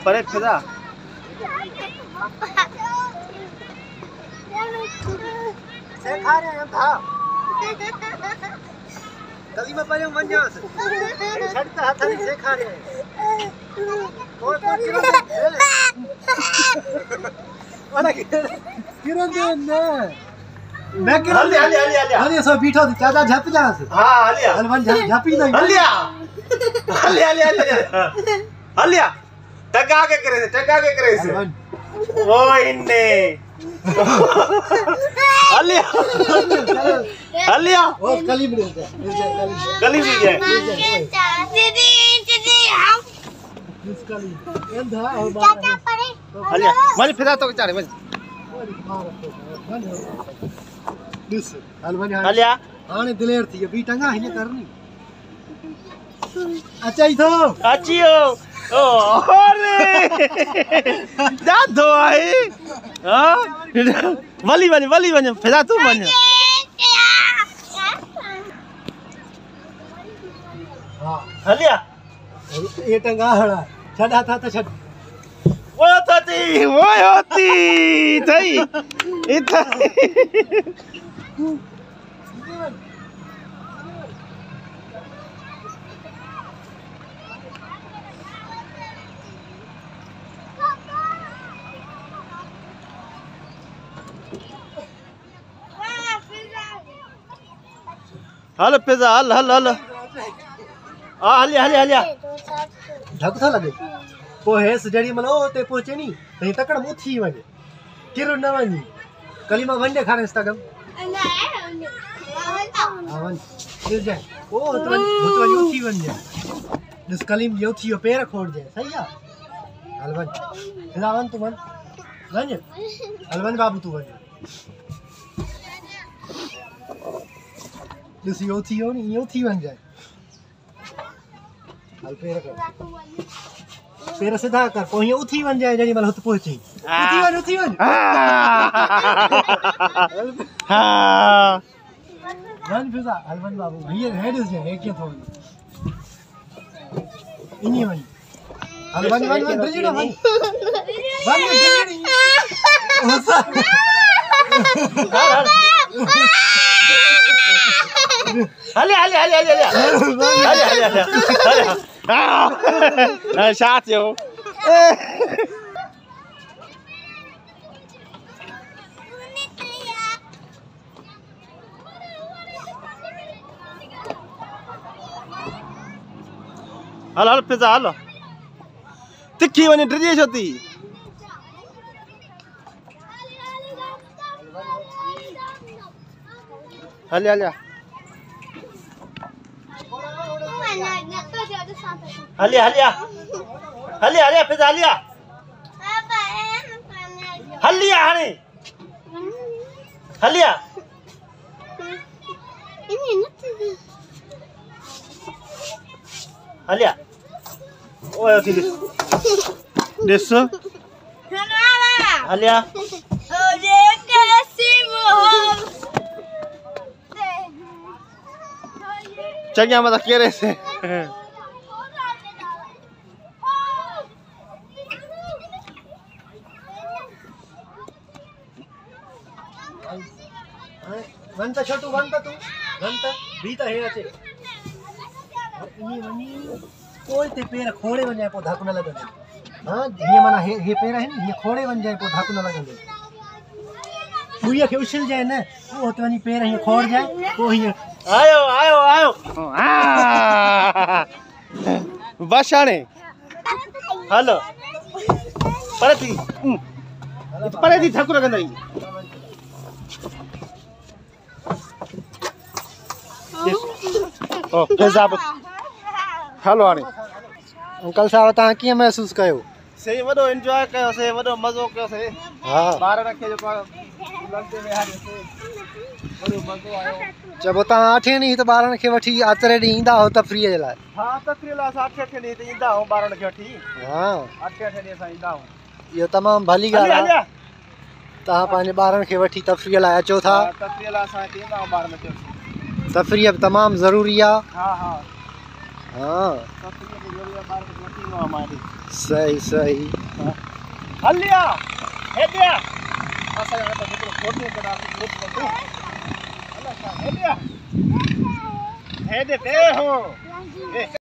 परे फिजा से खा रहे हैं था गली में पड़े मंजा से छड़ता हाथ से खा रहे हैं और किरो वाला किरो दे ने मैं किरो हलिया सब बीठो ज्यादा झप जा से हां हलिया हलवन झपी नहीं हलिया हलिया टगा के करे से ओ इन्ने हलिया ओ कली मिल जाए दीदी हम इस कली अंधा और चाचा पड़े हलिया मन फिरा तो चारे मन दिस हलिया आने दिलेर थी ये बीटंगा है ने करनी अच्छा इथो अच्छियो ओ अरे दादो आई हां वाली बने फिरा तू बन हां हलिया ये टंगा हड़ा छड़ा था तो छड़ वो होती थई इथा हल पिज़्ज़ा हल हलिया ढक था लगे पोहेस जड़ी मलो ते पहुंचे नी तई तकड़ मुथी वने किरो न वनी कलीमा वंडे खाने स्तागम आवन मिल जाए ओ तो योथी वन जाए दिस कलीम योथी यो पैर खोड़ जाए सही है हलवन हिलावन तू वन हलवन बाबू तू वन दिस योथी वन जाए हल पैर सीधा कर पोही उठी वन जाए जड़ी मल हुत पहुंची उठी वन हां वन फिजा हलवन बाबू ये हेड इज है के थोड़ी इनी वन हलवन वन दजड़ा वन दजड़ी होसा हले शात यो हल पिज़्ज़ा हल तिखी वनी ड्रिजे छती हलिया फिर हलिया ओए दिस हलिया ओए कैसी मोहब्बत चंगा मत केरे से वंत छोटू वंत तू वंत बीता है अचे इनी वनी कोई ते पैर खोड़े वन जाए पो धाकु न लगंदे हां ये माना हे पैर है ये खोड़े वन जाए पो धाकु न लगंदे हुई के उछल जाए ना वो तो वनी पैर ये खोड़ जाए वो ये आयो बस आने हेलो परती धाकु लगंदे ओ फेजाब हेलो आने अंकल साहब ता की महसूस कयो सही वडो एंजॉय कयो से वडो मजो कयो से हां बार रखे जो लगते में हारे से चबो तव्हां 8 ॾींहं त ॿारनि खे वठी आतरे ॾींहुं ईंदा हो तफ़रीह जे लाइ? हाँ तफ़रीह लाइ असां 8 ॾींहं ते ईंदा आहियूं ॿारनि खे वठी। हाँ 8 ॾींहं असां ईंदा आहियूं। इहो तमामु भली ॻाल्हि आहे। तव्हां पंहिंजे ॿारनि खे वठी तफ़रीह लाइ अचो था। तफ़रीह लाइ असां हिते ईंदा आहियूं ॿारनि खे। तफ़रीह बि तमामु ज़रूरी आहे। हाँ हाँ हाँ तफ़रीह बि ज़रूरी आहे, ॿारनि खे वठी ईंदो आहियां मां हिते। सही सही। हलिया हेॾे असां हिकड़ो फोटो कढासीं ग्रुप में। हेॾे हेॾे ते हो